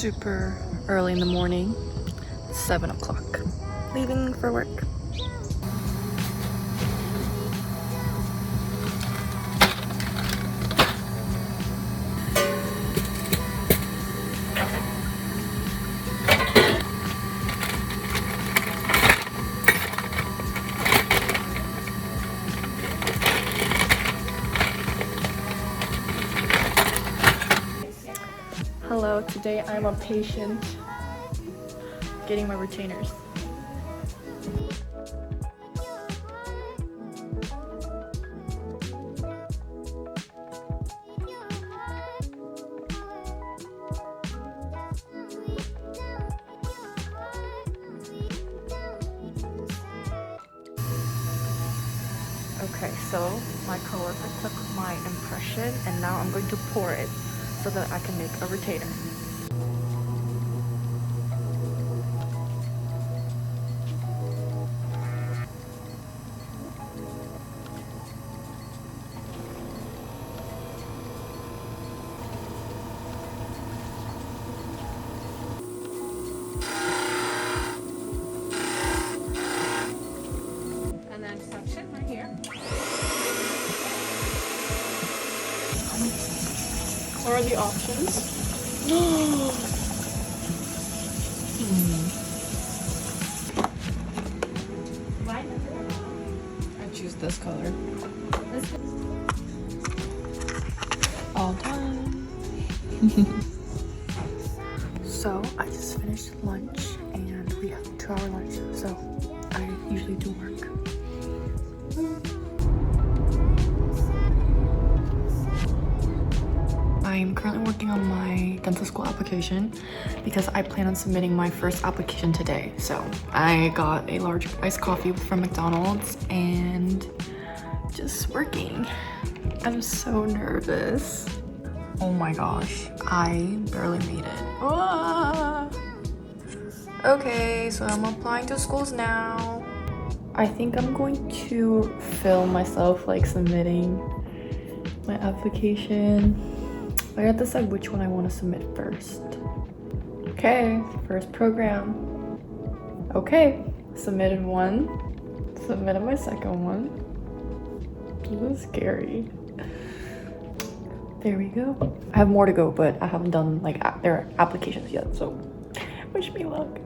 super early in the morning, 7 o'clock. Leaving for work. Hello, today I'm a patient getting my retainers. Okay, so my coworker took my impression and now I'm going to pour it so that I can make a retainer. And then suction right here. What are the options? I choose this color. All done. So I just finished lunch and we have a 2-hour lunch, so I usually do work. I'm currently working on my dental school application because I plan on submitting my first application today. So I got a large iced coffee from McDonald's and just working. I'm so nervous. Oh my gosh, I barely made it. Ah! Okay, so I'm applying to schools now. I think I'm going to film myself like submitting my application. I gotta decide which one I want to submit first. Okay, first program. Okay, submitted one. Submitted my second one. This is scary. There we go. I have more to go, but I haven't done like their applications yet, so wish me luck.